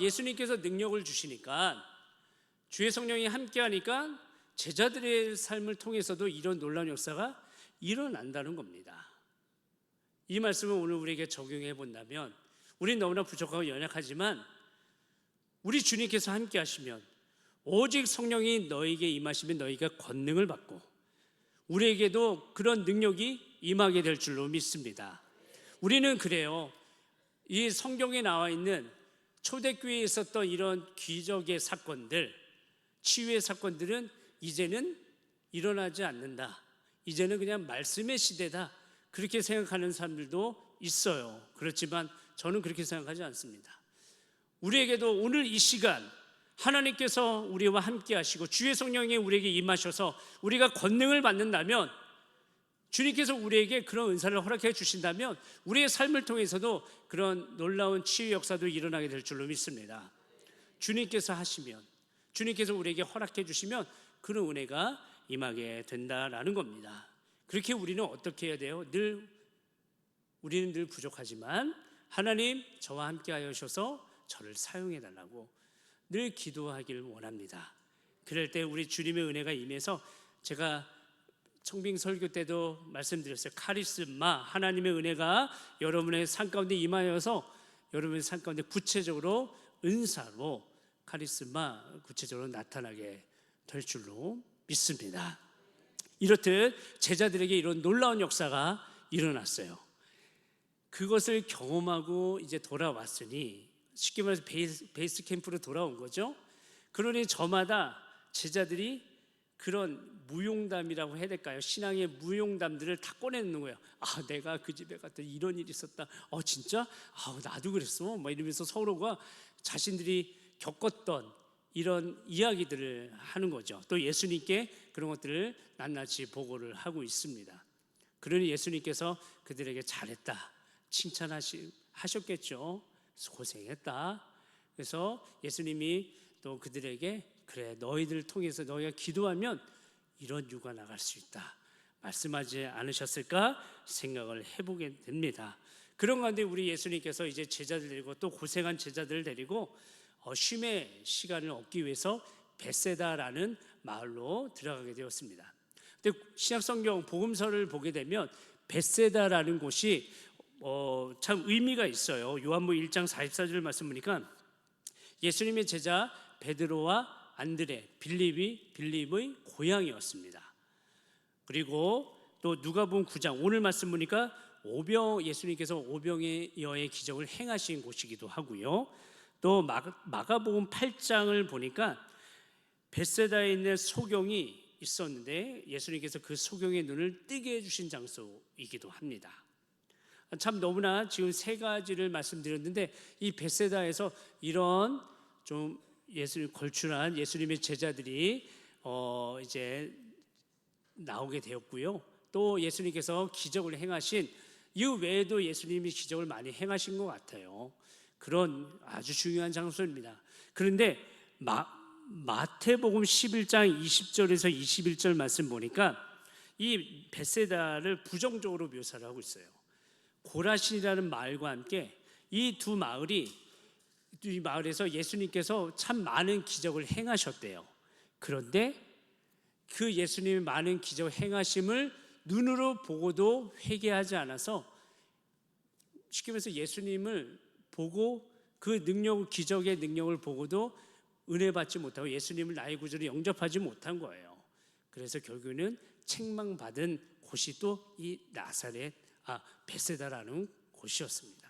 예수님께서 능력을 주시니까, 주의 성령이 함께하니까 제자들의 삶을 통해서도 이런 놀라운 역사가 일어난다는 겁니다. 이 말씀을 오늘 우리에게 적용해 본다면, 우리는 너무나 부족하고 연약하지만 우리 주님께서 함께 하시면, 오직 성령이 너에게 임하시면 너희가 권능을 받고 우리에게도 그런 능력이 임하게 될 줄로 믿습니다. 우리는 그래요. 이 성경에 나와 있는 초대교회에 있었던 이런 기적의 사건들, 치유의 사건들은 이제는 일어나지 않는다, 이제는 그냥 말씀의 시대다, 그렇게 생각하는 사람들도 있어요. 그렇지만 저는 그렇게 생각하지 않습니다. 우리에게도 오늘 이 시간 하나님께서 우리와 함께 하시고 주의 성령이 우리에게 임하셔서 우리가 권능을 받는다면, 주님께서 우리에게 그런 은사를 허락해 주신다면 우리의 삶을 통해서도 그런 놀라운 치유 역사도 일어나게 될 줄로 믿습니다. 주님께서 하시면, 주님께서 우리에게 허락해 주시면 그런 은혜가 임하게 된다라는 겁니다. 그렇게 우리는 어떻게 해야 돼요? 우리는 늘 부족하지만 하나님 저와 함께 하셔서 저를 사용해 달라고 늘 기도하기를 원합니다. 그럴 때 우리 주님의 은혜가 임해서, 제가 청빙 설교 때도 말씀드렸어요. 카리스마, 하나님의 은혜가 여러분의 삶 가운데 임하여서 여러분의 삶 가운데 구체적으로 은사로 카리스마 구체적으로 나타나게 될 줄로 믿습니다. 이렇듯 제자들에게 이런 놀라운 역사가 일어났어요. 그것을 경험하고 이제 돌아왔으니, 쉽게 말해서 베이스 캠프로 돌아온 거죠. 그러니 저마다 제자들이 그런 무용담이라고 해야 될까요? 신앙의 무용담들을 다 꺼내는 거예요. 내가 그 집에 갔더니 이런 일이 있었다. 진짜? 나도 그랬어. 이러면서 서로가 자신들이 겪었던 이런 이야기들을 하는 거죠. 또 예수님께 그런 것들을 낱낱이 보고를 하고 있습니다. 그러니 예수님께서 그들에게 잘했다 칭찬하셨겠죠. 고생했다. 그래서 예수님이 또 그들에게, 그래, 너희들을 통해서 너희가 기도하면 이런 유가 나갈 수 있다 말씀하지 않으셨을까 생각을 해보게 됩니다. 그런 가운데 우리 예수님께서 이제 제자들 데리고, 또 고생한 제자들을 데리고 쉼의 시간을 얻기 위해서 벳세다라는 마을로 들어가게 되었습니다. 근데 신약성경 복음서를 보게 되면 벳세다라는 곳이 참 의미가 있어요. 요한복음 1장 44절 말씀 보니까 예수님의 제자 베드로와 안드레, 빌립의 고향이었습니다. 그리고 또 누가복음 9장 오늘 말씀 보니까 예수님께서 오병의 여의 기적을 행하신 곳이기도 하고요. 또 마가복음 8장을 보니까 벳세다에 있는 소경이 있었는데 예수님께서 그 소경의 눈을 뜨게 해주신 장소이기도 합니다. 참 너무나 지금 세 가지를 말씀드렸는데, 이 벳세다에서 이런 좀 걸출한 예수님의 제자들이 이제 나오게 되었고요. 또 예수님께서 기적을 행하신 이 외에도 예수님이 기적을 많이 행하신 것 같아요. 그런 아주 중요한 장소입니다. 그런데 마태복음 11장 20절에서 21절 말씀 보니까 이 벳세다를 부정적으로 묘사를 하고 있어요. 고라신이라는 마을과 함께 이 마을에서 예수님께서 참 많은 기적을 행하셨대요. 그런데 그 예수님의 많은 기적 행하심을 눈으로 보고도 회개하지 않아서, 쉽게 말해서 예수님을 보고 그 기적의 능력을 보고도 은혜 받지 못하고 예수님을 나의 구주로 영접하지 못한 거예요. 그래서 결국에는 책망받은 곳이 또 이 벳세다라는 곳이었습니다.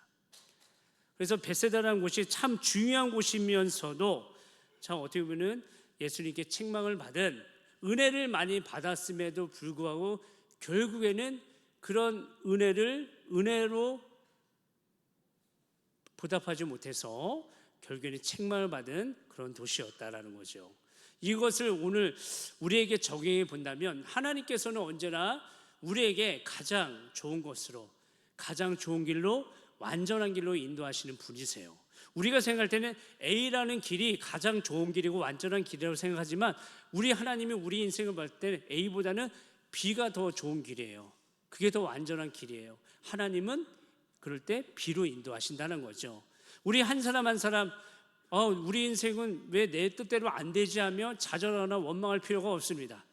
그래서 벳세다라는 곳이 참 중요한 곳이면서도 참 어떻게 보면 예수님께 책망을 받은, 은혜를 많이 받았음에도 불구하고 결국에는 그런 은혜로 보답하지 못해서 결국에는 책망을 받은 그런 도시였다라는 거죠. 이것을 오늘 우리에게 적용해 본다면, 하나님께서는 언제나 우리에게 가장 좋은 것으로, 가장 좋은 길로, 완전한 길로 인도하시는 분이세요. 우리가 생각할 때는 A라는 길이 가장 좋은 길이고 완전한 길이라고 생각하지만, 우리 하나님이 우리 인생을 볼 때 A보다는 B가 더 좋은 길이에요. 그게 더 완전한 길이에요. 하나님은 그럴 때 B로 인도하신다는 거죠. 우리 한 사람 한 사람 우리 인생은 왜 내 뜻대로 안 되지 하며 좌절하거나 원망할 필요가 없습니다.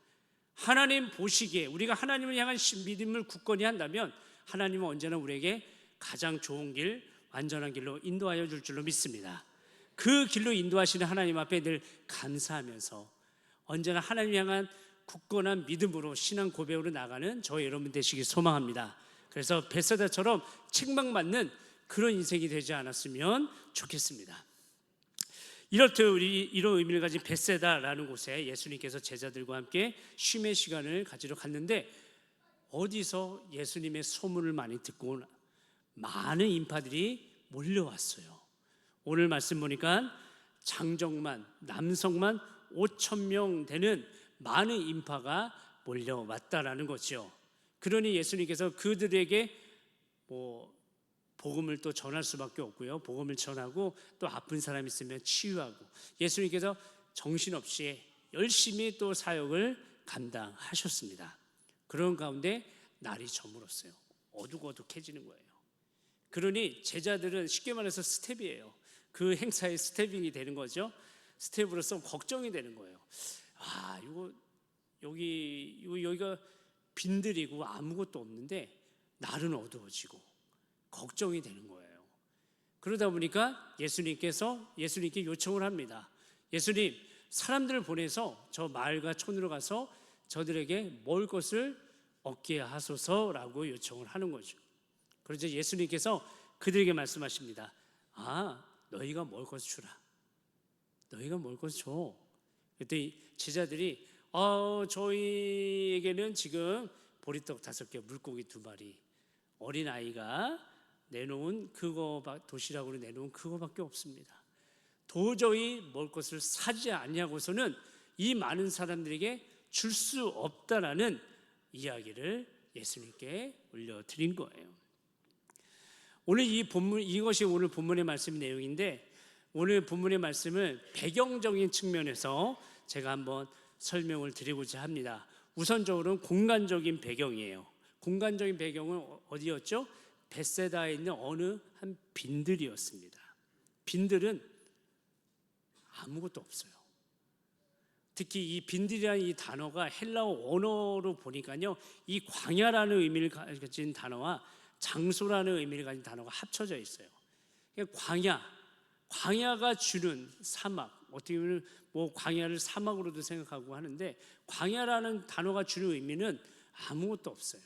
하나님 보시기에 우리가 하나님을 향한 믿음을 굳건히 한다면 하나님은 언제나 우리에게 가장 좋은 길, 완전한 길로 인도하여 줄 줄로 믿습니다. 그 길로 인도하시는 하나님 앞에 늘 감사하면서 언제나 하나님 향한 굳건한 믿음으로 신앙 고백으로 나가는 저희 여러분 되시길 소망합니다. 그래서 베세다처럼 책망받는 그런 인생이 되지 않았으면 좋겠습니다. 이렇듯 우리 이런 의미를 가진 베세다라는 곳에 예수님께서 제자들과 함께 쉼의 시간을 가지러 갔는데 어디서 예수님의 소문을 많이 듣고 많은 인파들이 몰려왔어요. 오늘 말씀 보니까 장정만, 남성만 5,000명 되는 많은 인파가 몰려왔다라는 거죠. 그러니 예수님께서 그들에게 복음을 또 전할 수밖에 없고요. 복음을 전하고 또 아픈 사람 있으면 치유하고 예수님께서 정신없이 열심히 또 사역을 감당하셨습니다. 그런 가운데 날이 저물었어요. 어둑어둑해지는 거예요. 그러니 제자들은 쉽게 말해서 스텝이에요. 그 행사의 스텝이 되는 거죠. 스텝으로서 걱정이 되는 거예요. 여기가 빈들이고 아무것도 없는데 날은 어두워지고 걱정이 되는 거예요. 그러다 보니까 예수님께 요청을 합니다. 예수님, 사람들을 보내서 저 마을과 촌으로 가서 저들에게 먹을 것을 얻게 하소서라고 요청을 하는 거죠. 그래서 예수님께서 그들에게 말씀하십니다. 너희가 먹을 것을 주라. 너희가 먹을 것을 줘. 그랬더니 제자들이 저희에게는 지금 보리떡 5개, 물고기 2마리, 어린아이가 내놓은 도시락으로 내놓은 그거밖에 없습니다. 도저히 먹을 것을 사지 아니하고서는 이 많은 사람들에게 줄 수 없다라는 이야기를 예수님께 올려드린 거예요. 오늘 이것이 오늘 본문의 말씀 내용인데 오늘 본문의 말씀을 배경적인 측면에서 제가 한번 설명을 드리고자 합니다. 우선적으로는 공간적인 배경이에요. 공간적인 배경은 어디였죠? 베세다에 있는 어느 한 빈들이었습니다. 빈들은 아무것도 없어요. 특히 이 빈들이라는 이 단어가 헬라어 언어로 보니까요, 이 광야라는 의미를 가진 단어와 장소라는 의미를 가진 단어가 합쳐져 있어요. 광야가 주는 사막, 어떻게 보면 광야를 사막으로도 생각하고 하는데 광야라는 단어가 주는 의미는 아무것도 없어요.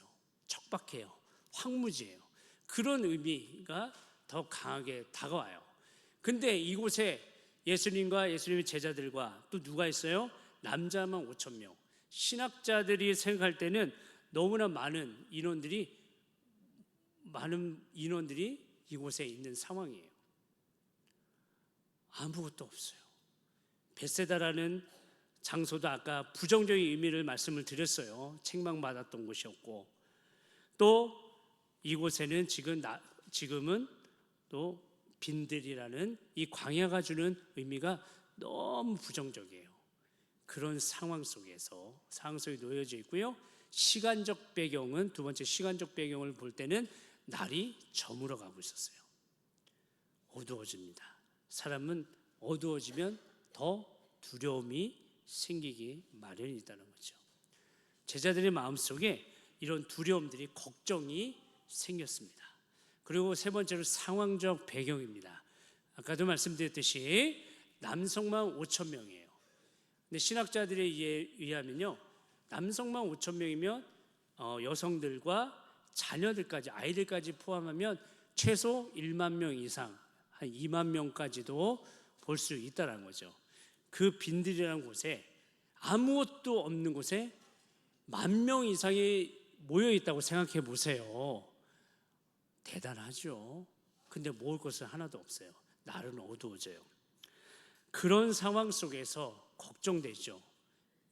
척박해요. 황무지예요. 그런 의미가 더 강하게 다가와요. 근데 이곳에 예수님과 예수님의 제자들과 또 누가 있어요? 남자만 5,000명. 신학자들이 생각할 때는 너무나 많은 인원들이 이곳에 있는 상황이에요. 아무것도 없어요. 베세다라는 장소도 아까 부정적인 의미를 말씀을 드렸어요. 책망받았던 곳이었고 또 이곳에는 지금은 또 빈들이라는 이 광야가 주는 의미가 너무 부정적이에요. 그런 상황 속에 놓여져 있고요. 시간적 배경은 두 번째 시간적 배경을 볼 때는 날이 저물어 가고 있었어요. 어두워집니다. 사람은 어두워지면 더 두려움이 생기기 마련이라는 거죠. 제자들의 마음속에 이런 두려움들이 걱정이 생겼습니다. 그리고 세 번째로 상황적 배경입니다. 아까도 말씀드렸듯이 남성만 5,000명이에요. 근데 신학자들에 의하면요, 남성만 5,000명이면 여성들과 자녀들까지, 아이들까지 포함하면 최소 1만 명 이상, 한 2만 명까지도 볼 수 있다는 거죠. 그 빈들이라는 곳에, 아무것도 없는 곳에 10,000명 이상이 모여 있다고 생각해 보세요. 대단하죠. 근데 먹을 것은 하나도 없어요. 날은 어두워져요. 그런 상황 속에서 걱정되죠.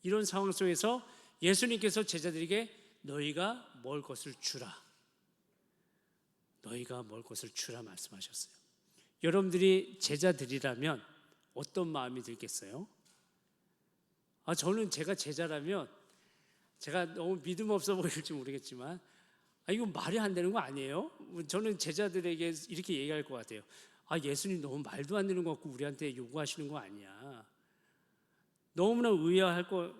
이런 상황 속에서 예수님께서 제자들에게 너희가 먹을 것을 주라. 너희가 먹을 것을 주라 말씀하셨어요. 여러분들이 제자들이라면 어떤 마음이 들겠어요? 저는 제가 제자라면 제가 너무 믿음 없어 보일지 모르겠지만 이거 말이 안 되는 거 아니에요? 저는 제자들에게 이렇게 얘기할 것 같아요. 예수님 너무 말도 안 되는 것 같고 우리한테 요구하시는 거 아니야. 너무나 의아할 것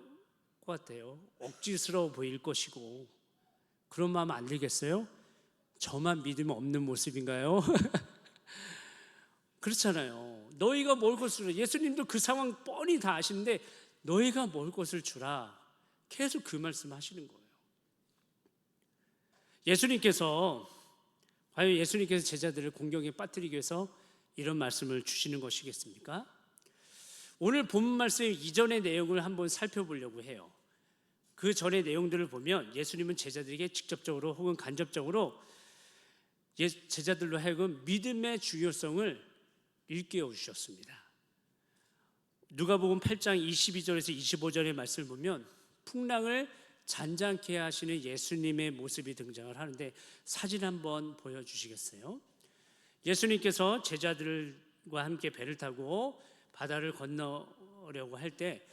같아요. 억지스러워 보일 것이고. 그런 마음 안 들겠어요? 저만 믿음이 없는 모습인가요? 그렇잖아요. 너희가 먹을 것을 주라. 예수님도 그 상황 뻔히 다 아시는데 너희가 먹을 것을 주라. 계속 그 말씀 하시는 거예요. 과연 예수님께서 제자들을 공경에 빠뜨리기 위해서 이런 말씀을 주시는 것이겠습니까? 오늘 본문 말씀 이전의 내용을 한번 살펴보려고 해요. 그 전의 내용들을 보면 예수님은 제자들에게 직접적으로 혹은 간접적으로 제자들로 하여금 믿음의 중요성을 일깨워 주셨습니다. 누가복음 8장 22절에서 25절의 말씀을 보면 풍랑을 잔잔케 하시는 예수님의 모습이 등장을 하는데 사진 한번 보여주시겠어요? 예수님께서 제자들과 함께 배를 타고 바다를 건너려고 할 때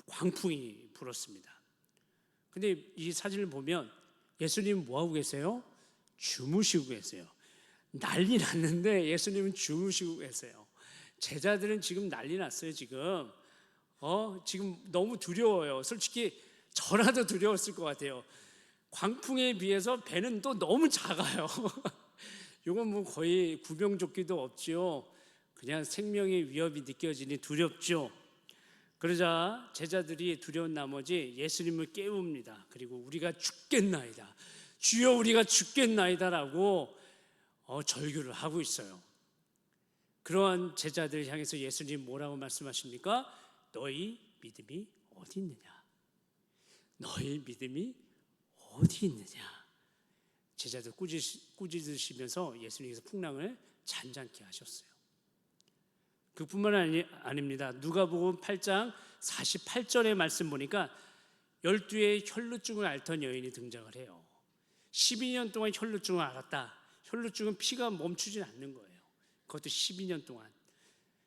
광풍이 불었습니다. 근데 이 사진을 보면 예수님은 뭐하고 계세요? 주무시고 계세요. 난리 났는데 예수님은 주무시고 계세요. 제자들은 지금 난리 났어요. 지금 너무 두려워요. 솔직히 저라도 두려웠을 것 같아요. 광풍에 비해서 배는 또 너무 작아요. 이건 뭐 거의 구명조끼도 없죠. 그냥 생명의 위협이 느껴지니 두렵죠. 그러자 제자들이 두려운 나머지 예수님을 깨웁니다. 그리고 우리가 죽겠나이다. 주여 우리가 죽겠나이다라고 절규를 하고 있어요. 그러한 제자들을 향해서 예수님 뭐라고 말씀하십니까? 너희 믿음이 어디 있느냐? 너희 믿음이 어디 있느냐? 제자들 꾸짖으시면서 예수님께서 풍랑을 잔잔케 하셨어요. 그뿐만 아닙니다. 누가복음 8장 48절의 말씀 보니까 12의 혈루증을 앓던 여인이 등장을 해요. 12년 동안 혈루증을 앓았다. 혈루증은 피가 멈추지 않는 거예요. 그것도 12년 동안.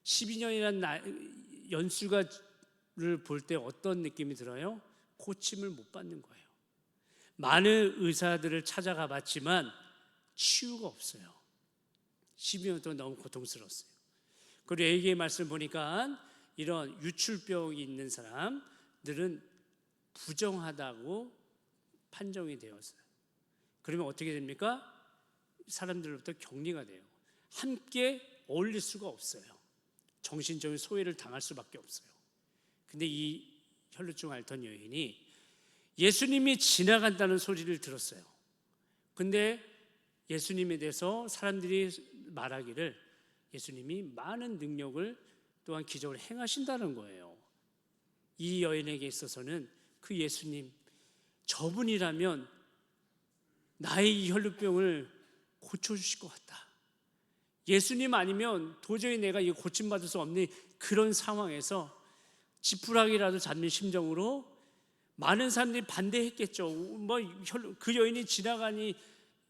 12년이라는 연수가를 볼 때 어떤 느낌이 들어요? 고침을 못 받는 거예요. 많은 의사들을 찾아가 봤지만 치유가 없어요. 12년 동안 너무 고통스러웠어요. 그리고 A의 말씀 보니까 이런 유출병이 있는 사람들은 부정하다고 판정이 되었어요. 그러면 어떻게 됩니까? 사람들로부터 격리가 돼요. 함께 어울릴 수가 없어요. 정신적인 소외를 당할 수밖에 없어요. 근데 이 혈루증 앓던 여인이 예수님이 지나간다는 소리를 들었어요. 근데 예수님에 대해서 사람들이 말하기를 예수님이 많은 능력을 또한 기적을 행하신다는 거예요. 이 여인에게 있어서는 그 예수님, 저분이라면 나의 이 혈루병을 고쳐주실 것 같다. 예수님 아니면 도저히 내가 이 고침받을 수 없는 그런 상황에서 지푸라기라도 잡는 심정으로 많은 사람들이 반대했겠죠. 그 여인이 지나가니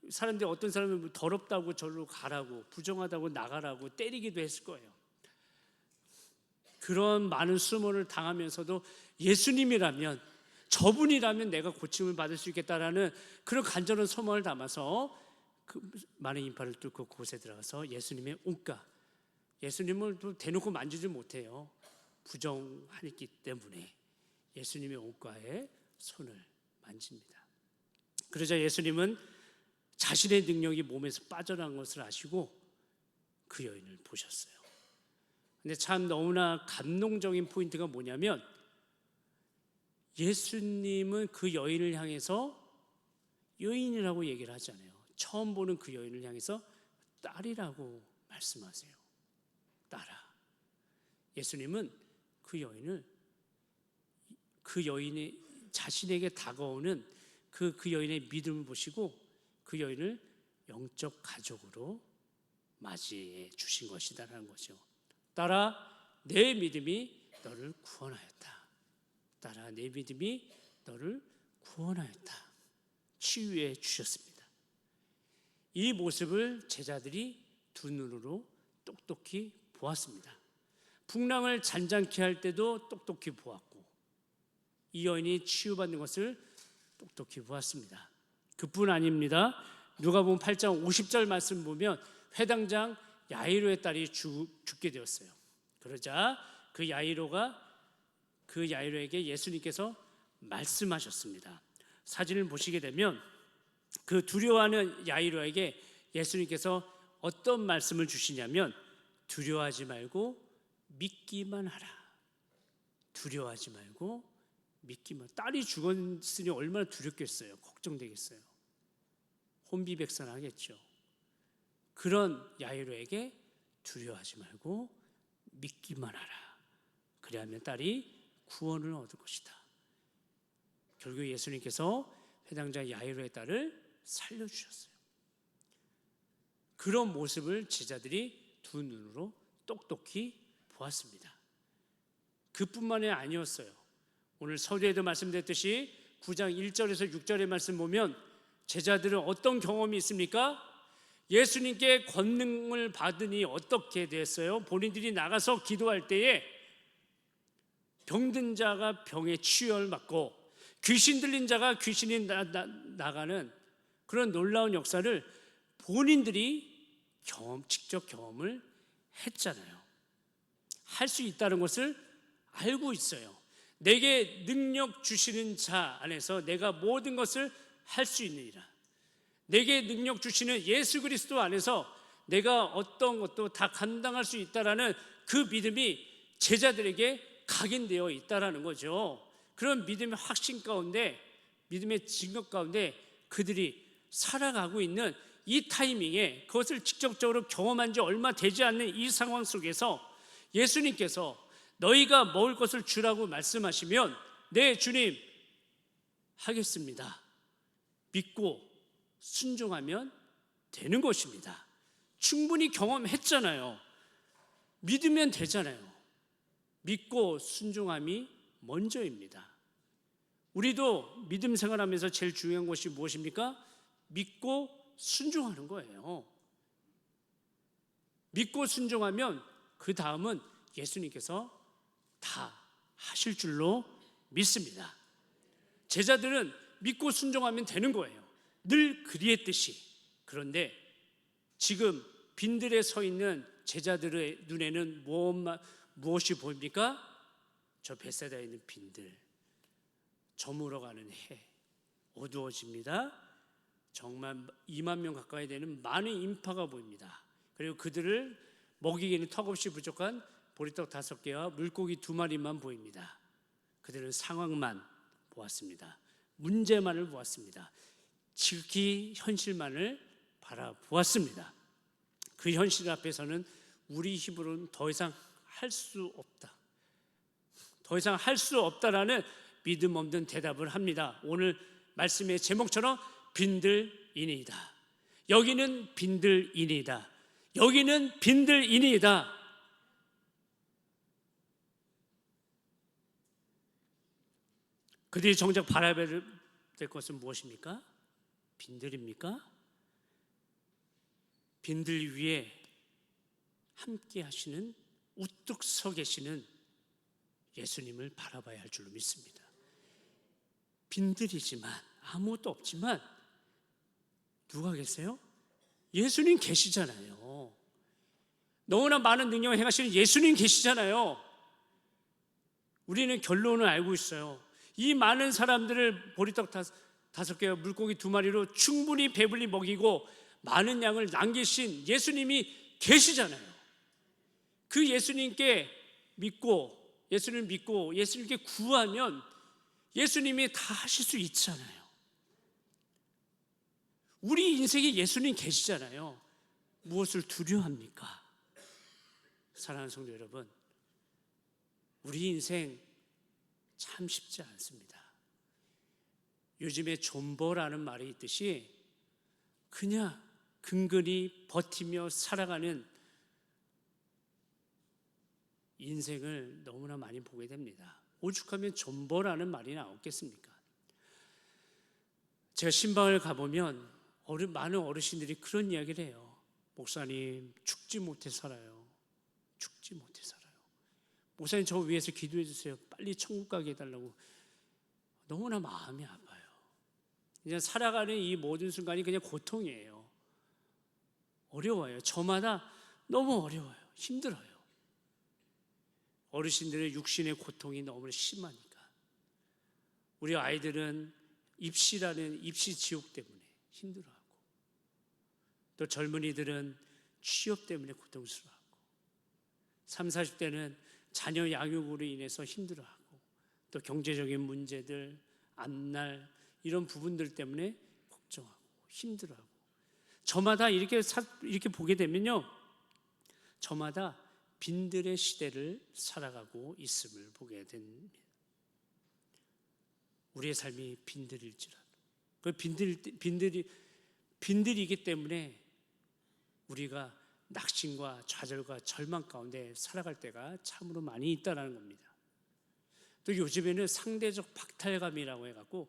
사람들이 어떤 사람은 더럽다고 절로 가라고, 부정하다고 나가라고 때리기도 했을 거예요. 그런 많은 수모를 당하면서도 예수님이라면, 저분이라면 내가 고침을 받을 수 있겠다라는 그런 간절한 소망을 담아서 그 많은 인파를 뚫고 그곳에 들어가서 예수님의 옷가, 예수님을 또 대놓고 만지지 못해요. 부정하기 때문에 예수님의 옷가에 손을 만집니다. 그러자 예수님은 자신의 능력이 몸에서 빠져나간 것을 아시고 그 여인을 보셨어요. 근데 참 너무나 감동적인 포인트가 뭐냐면 예수님은 그 여인을 향해서 여인이라고 얘기를 하지 않아요. 처음 보는 그 여인을 향해서 딸이라고 말씀하세요. 딸아. 예수님은 그 여인이 자신에게 다가오는 그 여인의 믿음을 보시고 그 여인을 영적 가족으로 맞이해 주신 것이다라는 거죠. 딸아, 내 믿음이 너를 구원하였다. 딸아, 내 믿음이 너를 구원하였다. 치유해 주셨습니다. 이 모습을 제자들이 두 눈으로 똑똑히 보았습니다. 풍랑을 잔잔케 할 때도 똑똑히 보았고 이 여인이 치유받는 것을 똑똑히 보았습니다. 그뿐 아닙니다. 누가복음 8장 50절 말씀 보면 회당장 야이로의 딸이 죽게 되었어요. 그러자 그 야이로에게 예수님께서 말씀하셨습니다. 사진을 보시게 되면 그 두려워하는 야이로에게 예수님께서 어떤 말씀을 주시냐면 두려워하지 말고 믿기만 하라. 두려워하지 말고 믿기만. 딸이 죽었으니 얼마나 두렵겠어요. 걱정되겠어요. 혼비백산하겠죠. 그런 야이로에게 두려워하지 말고 믿기만 하라. 그리하면 딸이 구원을 얻을 것이다. 결국 예수님께서 회당장 야이로의 딸을 살려주셨어요. 그런 모습을 제자들이 두 눈으로 똑똑히 보았습니다. 그뿐만이 아니었어요. 오늘 서두에도 말씀드렸듯이 9장 1절에서 6절의 말씀 보면 제자들은 어떤 경험이 있습니까? 예수님께 권능을 받으니 어떻게 됐어요? 본인들이 나가서 기도할 때에 병든 자가 병에 치유를 받고 귀신 들린 자가 귀신이 나가는 그런 놀라운 역사를 본인들이 직접 경험을 했잖아요. 할 수 있다는 것을 알고 있어요. 내게 능력 주시는 자 안에서 내가 모든 것을 할 수 있느니라. 내게 능력 주시는 예수 그리스도 안에서 내가 어떤 것도 다 감당할 수 있다라는 그 믿음이 제자들에게 각인되어 있다라는 거죠. 그런 믿음의 확신 가운데, 믿음의 증거 가운데 그들이 살아가고 있는 이 타이밍에 그것을 직접적으로 경험한 지 얼마 되지 않는 이 상황 속에서 예수님께서 너희가 먹을 것을 주라고 말씀하시면 네 주님 하겠습니다. 믿고 순종하면 되는 것입니다. 충분히 경험했잖아요. 믿으면 되잖아요. 믿고 순종함이 먼저입니다. 우리도 믿음 생활하면서 제일 중요한 것이 무엇입니까? 믿고 순종하는 거예요. 믿고 순종하면 그 다음은 예수님께서 다 하실 줄로 믿습니다. 제자들은 믿고 순종하면 되는 거예요. 늘 그리했듯이. 그런데 지금 빈들에 서 있는 제자들의 눈에는 무엇이 보입니까? 저 벳사다에 있는 빈들, 저물어가는 해, 어두워집니다. 정말 2만 명 가까이 되는 많은 인파가 보입니다. 그리고 그들을 먹이기에는 턱없이 부족한 보리떡 5개와 물고기 2마리만 보입니다. 그들은 상황만 보았습니다. 문제만을 보았습니다. 지극히 현실만을 바라보았습니다. 그 현실 앞에서는 우리 힘으로는 더 이상 할 수 없다. 더 이상 할 수 없다라는 믿음 없는 대답을 합니다. 오늘 말씀의 제목처럼 빈들이니이다. 여기는 빈들이니이다. 여기는 빈들이니이다. 그들이 정작 바라봐야 될 것은 무엇입니까? 빈들입니까? 빈들 위에 함께 하시는 우뚝 서 계시는 예수님을 바라봐야 할 줄로 믿습니다. 빈들이지만 아무것도 없지만 누가 계세요? 예수님 계시잖아요. 너무나 많은 능력을 행하시는 예수님 계시잖아요. 우리는 결론을 알고 있어요. 이 많은 사람들을 보리떡 5개와 물고기 2마리로 충분히 배불리 먹이고 많은 양을 남기신 예수님이 계시잖아요. 그 예수님께 믿고 예수님께 구하면 예수님이 다 하실 수 있잖아요. 우리 인생에 예수님 계시잖아요. 무엇을 두려워합니까? 사랑하는 성도 여러분, 우리 인생 참 쉽지 않습니다. 요즘에 존버라는 말이 있듯이 그냥 근근히 버티며 살아가는 인생을 너무나 많이 보게 됩니다. 오죽하면 존버라는 말이 나왔겠습니까? 제가 신방을 가보면 많은 어르신들이 그런 이야기를 해요. 목사님, 죽지 못해 살아요. 죽지 못해 살아요. 목사님, 저 위해서 기도해 주세요. 빨리 천국 가게 해달라고. 너무나 마음이 아파요. 그냥 살아가는 이 모든 순간이 그냥 고통이에요. 어려워요. 저마다 너무 어려워요. 힘들어요. 어르신들의 육신의 고통이 너무 심하니까. 우리 아이들은 입시라는 입시 지옥 때문에 힘들어하고, 또 젊은이들은 취업 때문에 고통스러워하고, 30, 40대는 자녀 양육으로 인해서 힘들어하고, 또 경제적인 문제들, 앞날 이런 부분들 때문에 걱정하고 힘들어하고, 저마다 이렇게 보게 되면요, 저마다 빈들의 시대를 살아가고 있음을 보게 됩니다. 우리의 삶이 빈들일지라도, 그 빈들이기 때문에 우리가 낙심과 좌절과 절망 가운데 살아갈 때가 참으로 많이 있다는 겁니다. 또 요즘에는 상대적 박탈감이라고 해갖고,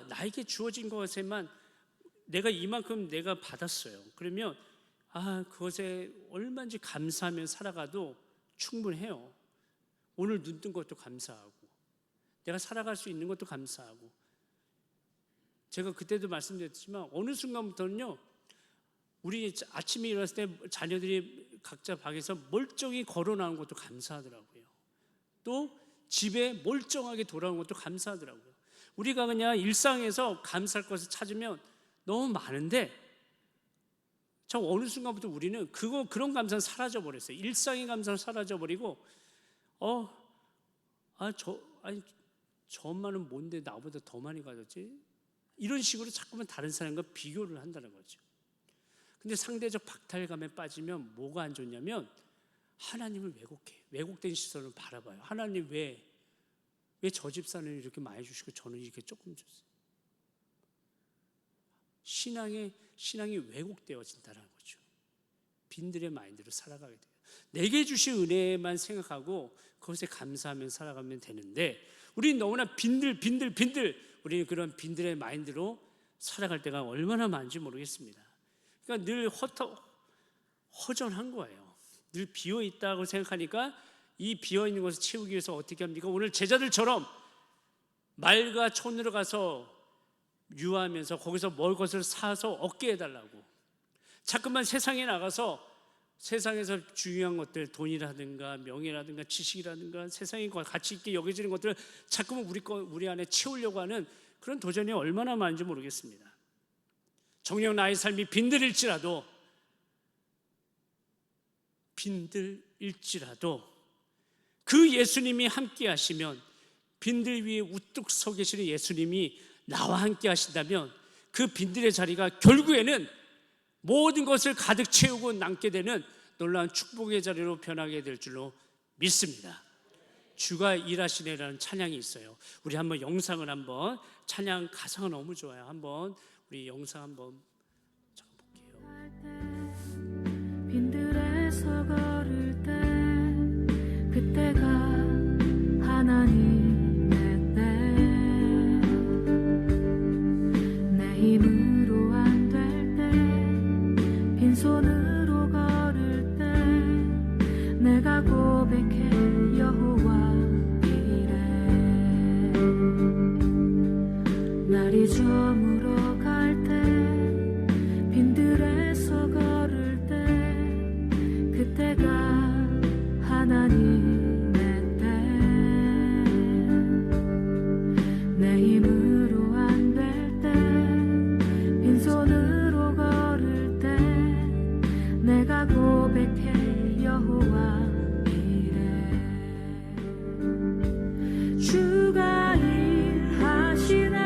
나에게 주어진 것에만 내가 이만큼 내가 받았어요. 그러면 그것에 얼마든지 감사하며 살아가도 충분해요. 오늘 눈 뜬 것도 감사하고, 내가 살아갈 수 있는 것도 감사하고. 제가 그때도 말씀드렸지만 어느 순간부터는요, 우리 아침에 일어났을 때 자녀들이 각자 방에서 멀쩡히 걸어 나온 것도 감사하더라고요. 또 집에 멀쩡하게 돌아온 것도 감사하더라고요. 우리가 그냥 일상에서 감사할 것을 찾으면 너무 많은데, 참 어느 순간부터 우리는 그런 감사는 사라져 버렸어요. 일상의 감사는 사라져 버리고, 저 엄마는 뭔데 나보다 더 많이 가졌지? 이런 식으로 자꾸만 다른 사람과 비교를 한다는 거죠. 근데 상대적 박탈감에 빠지면 뭐가 안 좋냐면, 하나님을 왜곡해요. 왜곡된 시선을 바라봐요. 하나님 왜 저 집사는 이렇게 많이 주시고 저는 이렇게 조금 줬어요? 신앙이 왜곡되어진다는 거죠. 빈들의 마인드로 살아가게 돼요. 내게 주신 은혜만 생각하고 그것에 감사하며 살아가면 되는데, 우리는 너무나 빈들 우리는 그런 빈들의 마인드로 살아갈 때가 얼마나 많은지 모르겠습니다. 그러니까 늘 허전한 거예요. 늘 비어있다고 생각하니까 이 비어있는 것을 채우기 위해서 어떻게 합니까? 오늘 제자들처럼 말과 촌으로 가서 유하면서 거기서 먹을 것을 사서 얻게 해달라고, 자꾸만 세상에 나가서 세상에서 중요한 것들, 돈이라든가 명예라든가 지식이라든가 세상에 가치 있게 여겨지는 것들을 자꾸만 우리 안에 채우려고 하는 그런 도전이 얼마나 많은지 모르겠습니다. 정녕 나의 삶이 빈들일지라도 그 예수님이 함께 하시면, 빈들 위에 우뚝 서 계시는 예수님이 나와 함께 하신다면, 그 빈들의 자리가 결국에는 모든 것을 가득 채우고 남게 되는 놀라운 축복의 자리로 변하게 될 줄로 믿습니다. 주가 일하시네라는 찬양이 있어요. 우리 한번 영상을 한번, 찬양 가사가 너무 좋아요. 한번 우리 영상 한번 볼게요. 빈들에서 걸을 때 그때가 하나님의 때, 내 힘으로 안 될 때, 빈손으로 걸을 때 내가 고백해 여호와 이래. 날이 저물어 갈 때, 빈들에서 걸을 때 그때가 하나님의 때, 내 힘으로 안 될 때, 빈손으로 걸을 때 내가 고백해 여호와 이래. 주가 일하시네,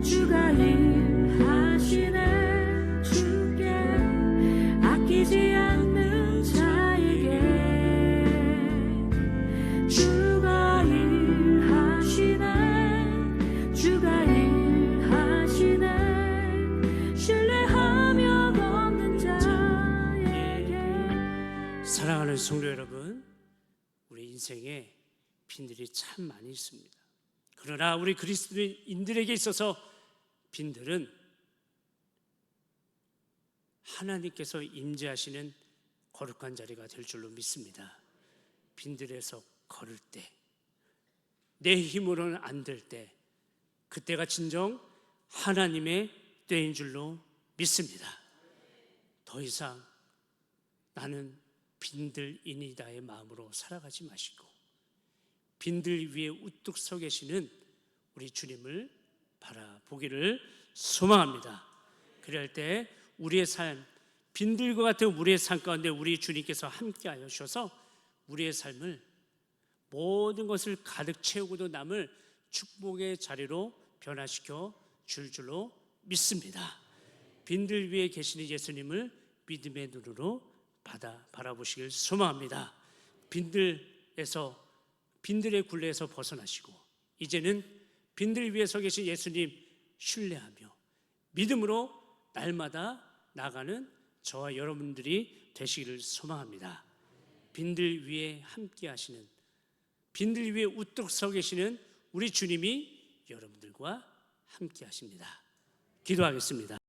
주가 일하시네, 주께 아끼지 않는 자에게. 주가 일하시네, 주가 일하시네, 신뢰하며 걷는 자에게. 사랑하는 성도 여러분, 우리 인생에 빈들이 참 많이 있습니다. 그러나 우리 그리스도인들에게 있어서 빈들은 하나님께서 임재하시는 거룩한 자리가 될 줄로 믿습니다. 빈들에서 걸을 때, 내 힘으로는 안 될 때, 그때가 진정 하나님의 때인 줄로 믿습니다. 더 이상 나는 빈들인이다의 마음으로 살아가지 마시고 빈들 위에 우뚝 서 계시는 우리 주님을 바라보기를 소망합니다. 그럴 때 우리의 삶, 빈들과 같은 우리의 삶 가운데 우리 주님께서 함께하여 주셔서 우리의 삶을 모든 것을 가득 채우고도 남을 축복의 자리로 변화시켜 줄 줄로 믿습니다. 빈들 위에 계시는 예수님을 믿음의 눈으로 바라보시길 소망합니다. 빈들의 굴레에서 벗어나시고 이제는 빈들 위에 서 계신 예수님 신뢰하며 믿음으로 날마다 나가는 저와 여러분들이 되시기를 소망합니다. 빈들 위에 함께 하시는, 빈들 위에 우뚝 서 계시는 우리 주님이 여러분들과 함께 하십니다. 기도하겠습니다.